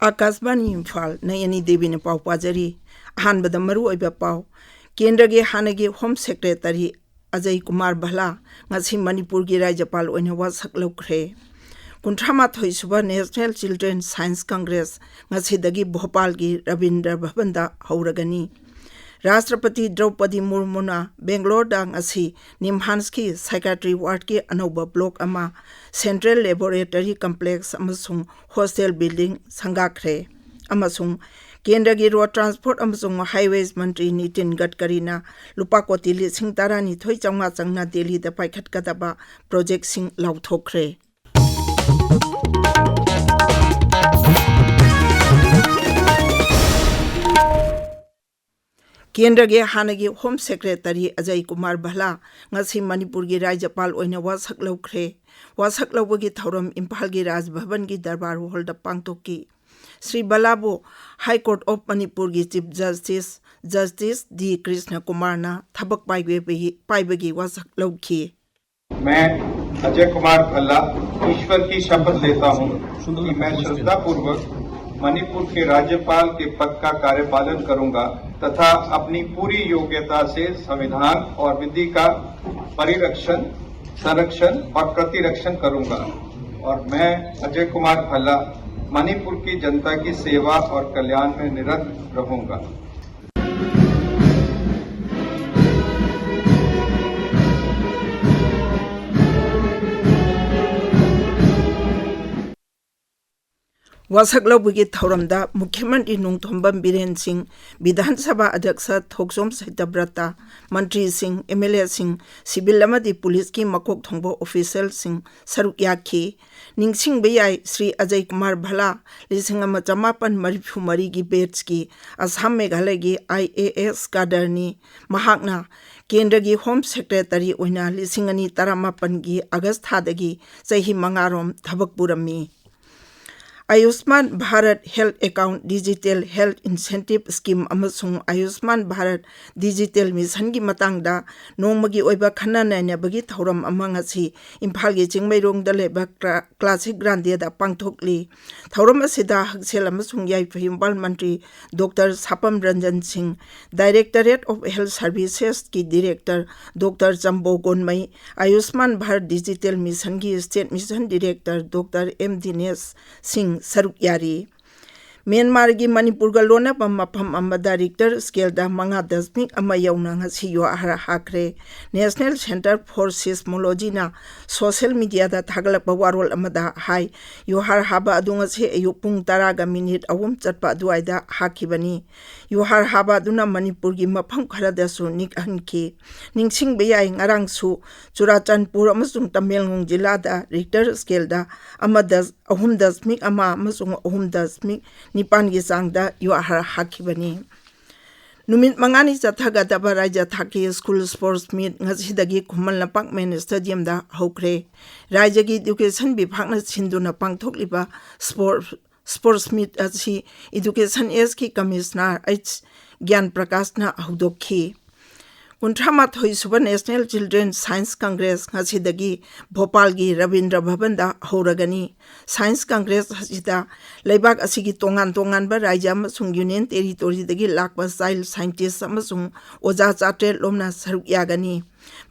आकाशवाणी इम्फाल नयनी देवी ने पाव पाजरी अहानबद मरु ओइबा पाव केंद्र के हानगे होम सेक्रेटरी अजय कुमार भला ngasi मणिपुर की राज्यपाल ओइना वासक लौख्रे 38 सुबह national children science congress ngasi दगी भोपाल की रविंद्र भवन दा हौरगनी राष्ट्रपति द्रौपदी मुर्मुना बेंगलोर दा ngasi निमहांस की साइकेट्री वार्ड के अनौबा ब्लॉक अमा सेंट्रल लेबोरेटरी कॉम्प्लेक्स अमसुंग हॉस्टल बिल्डिंग संगाख्रे अमसुंग केंद्र की रोड ट्रांसपोर्ट अमसुंग हाईवेज मंत्री नितिन गडकरी ना लुपा कोटी 12,900 चंगा चंगना दिल्ली दा पाइखटकदबा प्रोजेक्ट सिंग लाउथोख्रे केंद्र के हानगी होम सेक्रेटरी अजय कुमार भला ngasi मणिपुर की राज्यपाल ओइना वासक लौख्रे वासक लौबगी थौरम इम्फाल की राजभवन की दरबार हॉल दा पांगतोकी श्री बलाबो हाई कोर्ट ऑफ मणिपुर की chief justice D Krishna Kumar ना थबक पाइबगी वासक लौखी। मैं अजय कुमार भल्ला ईश्वर की शपथ लेता हूँ कि मैं श्रद्धापूर्वक मणिपुर के राज्यपाल के पद का कार्यपालन करूंगा तथा अपनी पूरी योग्यता से संविधान और विधि का परिरक्षण, संरक्षण और प्रतिरक्षण करूंगा और मैं अजय कुमार भल्ला मणिपुर की जनता की सेवा और कल्याण में निरत रहूंगा। वासक लौबगी थौरमदा मुख्यमंत्री नोंथोंबम बीरेन सिंह, विधानसभा अध्यक्ष थोकसोम सहितब्रता, मंत्री सिंह, एमएलए सिंह, सिविल अमदी पुलिस की मकोक थोंबो ऑफिशियल सिंह सरुक याखी निंगसिंग बेयाई श्री अजय कुमार भला 1954 की बैच की असम मेघालय की IAS काडरनी महाकना केंद्र की होम सेक्रेटरी ओइना 2015 की अगस्त थादगी चही मंगारोम थबक पुरमी Ayushman Bharat health account digital health incentive scheme अमसुंग आयुष्मान भारत डिजिटल मिशन की मतंगदा नोंमगी ओइबा खन्ना नायनाबगी थौरम अमंगसी इम्फाल की चिंगमैरोंग लेबा क्लासिक ग्रांडे दा पांगथोकली थौरम असिदा हक्सेल अमसुंग याइफा इम्फाल मंत्री doctor Sapam Ranjan Singh, directorate of health services की director doctor Chambo Gonmei, Ayushman Bharat digital mission की state mission director doctor M Dinesh Singh सरुक यारी म्यांमार की मणिपुर का लोनब मफम अमदा रिक्टर स्केल दा 5.1 यौना ngasi युहार हाख्रे नेशनल सेंटर फॉर सिस्मोलॉजी ना सोशल मीडिया दा थागलप वारोल अमदा हाई युहार हाबा अदु ngasi अयु पुंग 10 अहुम चटपा दुआइदा हाखिबनी युहार हाबा अदुना मणिपुर की मफम खरदसु निकहनकी निंगसिंग बेयाई ngarangsu चुराचंदपुर अमसुंग तमेलंग जिला दा रिक्टर स्केल दा 5.1 अमसुंग 5.1 निपान की चांगदा युहार हाखिबनी नुमित मंगानी चथगदबा राज्य थाकी स्कूल स्पोर्ट्स मीट ngasiदगी खुमल लपक मेन स्टेडियम दा हौख्रे राज्य की एजुकेशन विभाग न सिंधुना पांगथोकलिबा स्पोर्ट्स मीट असी एजुकेशन एस की कमिश्नर H ज्ञान प्रकाश ना हौदोखी 38 सुबह नेशनल चिल्ड्रेन साइंस कांग्रेस ngasiदगी भोपाल की रविंद्र भवन दा हौरगनी साइंस कांग्रेस हसिदा लेबाक असिगी तोंगान तोंगान बा राज्य अमसुंग यूनियन टेरिटोरी दगी लाकबा चाइल्ड साइंटिस्ट अमसुंग ओजा चाटे लोमना सरुक यागनी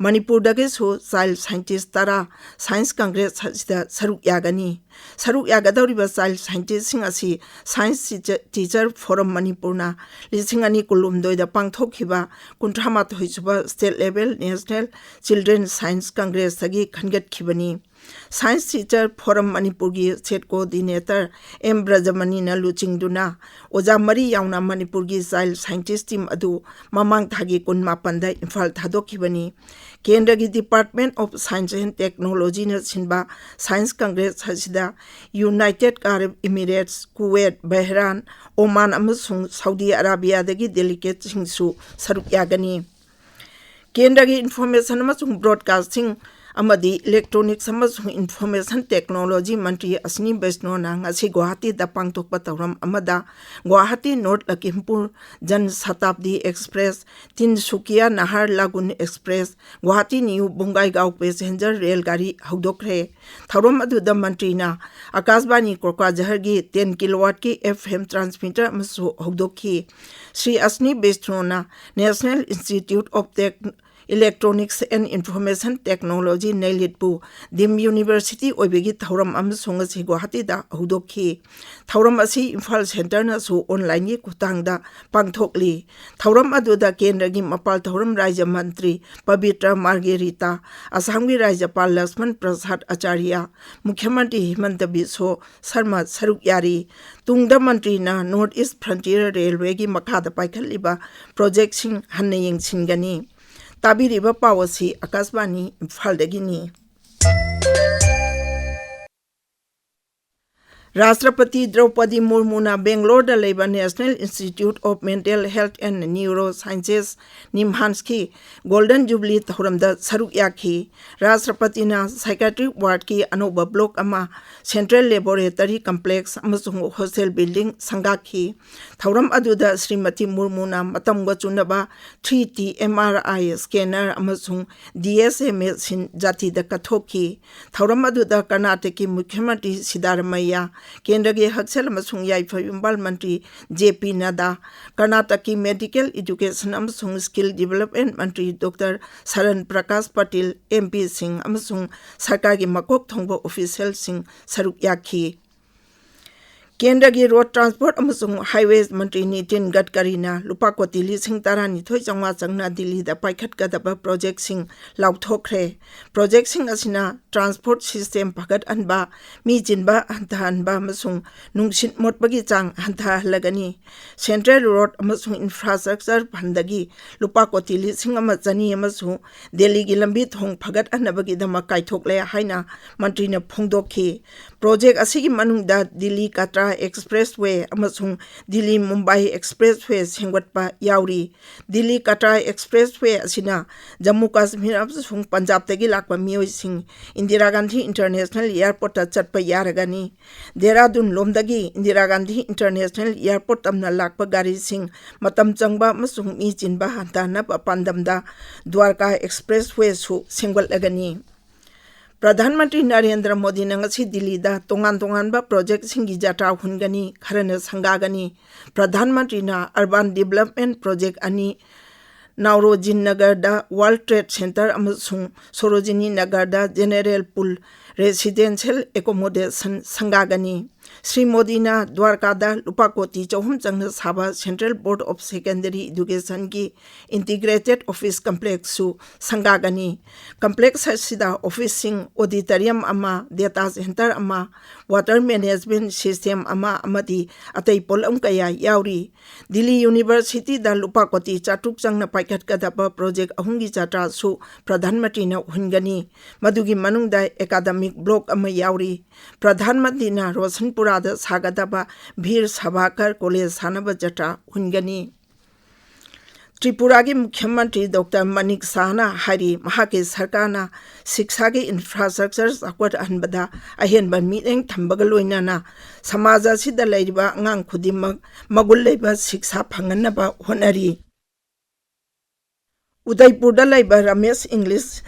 मणिपुर दगेसु चाइल्ड साइंटिस्ट तारा साइंस कांग्रेस हसिदा सरुक यागनी सरुक यागदौरिबा चाइल्ड साइंटिस्ट सिंग असि साइंस टीचर फोरम मणिपुरना 2022 दा पांगथोखिबा 38 सुबह state level national children science congress दगी खनगतखिबनी साइंस टीचर फोरम मणिपुर की स्टेट कोऑर्डिनेटर M ब्रजमनी ना लुचिंगदुना ओजा मरी याउना मणिपुर की चाइल्ड साइंटिस्ट टीम अदु ममांग थागी 19 दा इम्फाल थादोखिबनी केंद्र की department of science and technology ने सिनबा साइंस कांग्रेस हसिदा United Arab Emirates, Kuwait, Bahrain, Oman अमसुंग सऊदी अरेबिया दगी डेलीगेट सिंगसु सरुक यागनी केंद्र की इंफॉर्मेशन अमसुंग broadcasting amadi electronics amasung information technology mantri asni besno na ngasi Guwahati da pangtokpa tawram amada Guwahati North Lakhimpur Jan Shatabdi Express Tinsukia Nahar Lagun Express Guwahati New Bongaigaon passenger rail gari haudokre thawram aduda mantri na Akashbani Kokrajhar gi 10 kilowatt ki FM transmitter amasu haudokhi Sri Asni besno na National Institute of Electronics and Information Technology Nailitpu Dim University Oibigi Thauram Amsung si Guwahati da Hudokhi Thauram asi Imphal Center na su online gi kutang da pangthokli Thauram aduda Kendra gi Mapal Thauram Rajya Mantri Pabitra Margarita Assam gi Rajyapal Lakshman Prasad Acharya Mukhyamantri Himanta Biswa Sarma Saruk Yari Tungda Mantri na North East Frontier Railway gi makhada paikhaliba project sing hanna yengsingani Tabiriba Pawasi Akashbani Imphaldagini Rashtrapati Draupadi Murmu na Bangalore da leba National Institute of Mental Health and Neurosciences Nimhanski Golden Jubilee Thauram da saruk yakhi Rashtrapati na Psychiatric Ward ki anoba block ama Central Laboratory Complex amasung hostel building sangakhi Thauram aduda Srimati Murmu na matamga chunaba 3T MRI scanner amasung DSA machine jati da kathokhi Thauram aduda Karnataka Mukhyamantri Siddharamaiah Kendra ge Haksel amasung Yaipha Imphal Mantri JP Nada Karnataka Medical Education amasung Skill Development Mantri Dr. Saran Prakash Patil MP Singh amasung Sarkar gi makok thongba official Singh saruk yakhi Kendra gi Road Transport amasung Highways Mantri Nitin Gadkari na lupa koti lising tarani thoi changwa changna Delhi da paikhat kadaba project sing lauthokre project sing asina transport system phagat anba mi jinba antha anba amasung nungsit motbagi chang antha lagani Central Road amasung infrastructure phandagi lupa koti lising amachani amasung Delhi gi lambi thong phagat anabagi dama kaithokle haina mantri na phongdokhi project asigi manungda Delhi Katra Expressway amasung Delhi Mumbai Expressway sengwatpa yauri Delhi Katra Expressway asina Jammu Kashmir amasung Punjab tagi lakpa miyoi sing Indira Gandhi International Airport ta chatpa yaragani Dehradun lomdagi Indira Gandhi International Airport amna lakpa gari sing matam changba amasung mi jinba hantana pandamda Dwarka Expressway su sengwat lagani Pradhan Mantri Narendra Modi nangasi Delhi da tongan ba project singi jatra hungani kharana sangagani Pradhan Mantri na Urban Development Project ani Naurojin Nagar da World Trade Center amasung Sorojini Nagar da General Pool Residential Accommodation sangagani Sri Modi na Dwarka da lupa koti chahum changna saba Central Board of Secondary Education ki Integrated Office Complex su sangagani complex sida office sing auditorium ama data center ama water management system ama amadi atai polam kaya yauri Delhi University da lupa koti chatuk changna paikhat kadaba project ahungi chatra su Pradhan Mantri na hungani madugi manungda academic block ama yauri Pradhan Mantri na Roshan Purada Sagadaba Bhir Sabhakar College Sanaba Jatra Hungani Tripura ki Mukhyamantri Dr. Manik Sahana Hari Mahake Sarkana Shiksha ki infrastructure akwat anbada ahenba miteng thambaga loinana samaja sida laiba ngang khudimak magul leiba shiksha phanganaba honari Udaipur da laiba Ramesh English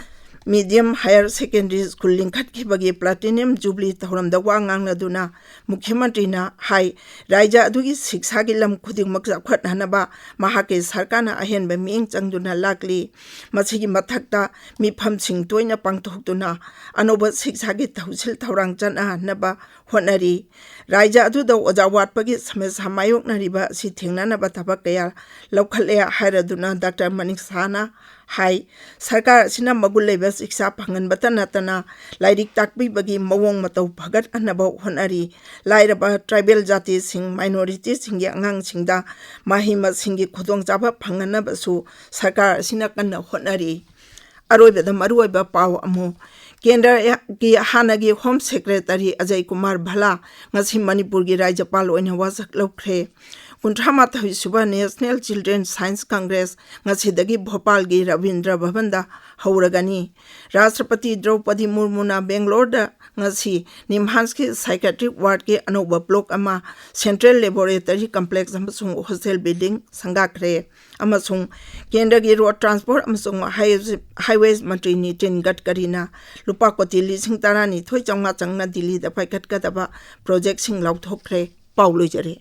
Medium Higher Secondary School lingkhat khibagi Platinum Jubilee thauram da wangang laduna Mukhyamantri na hai raija adugi shiksha gi lam khudingmak jakhat hanaba mahake sarkana ahenba mieng changduna lakli masigi mathakta mifam sing toina pangthoktuna anoba shiksha gi thausil thaurang chana naba honari raija adu da oja watpagi samesa mayok nariba si thengnana ba thabak kaya laukhale hairaduna Dr. Manik Sahana hai sarkar sina magul leba shiksha phangan batana lairik takbi bagi mawong matau phagat anaba honari lairaba tribal jati sing minority sing angang singda mahima singi khudong jaba phangana basu sarkar sina kanna honari aroibeda maruiba paw amu Kendra ki hanagi Home Secretary Ajay Kumar Bhala ngasi Manipur gi Rajyapal oina wasak lokre कुंथ्रामाथोई सुबह national children science congress ngasiदगी भोपाल की रविंद्र भवन दा हौरगनी राष्ट्रपति द्रौपदी मुर्मुना बेंगलोर दा ngasi निम्हांस के psychiatric ward के अनोबा ब्लॉक अमा सेंट्रल लेबोरेटरी कॉम्प्लेक्स अमसुंग हॉस्टल बिल्डिंग संगाखरे अमसुंग केंद्र की रोड ट्रांसपोर्ट अमसुंग हाईवेज मंत्री नितिन गडकरीना लुपा कोटी लिसिंग तारानी थोई चंगा चंगना दिल्ली दा पाइकटकदबा प्रोजेक्ट सिंग लौथोखरे पाउलुजरे।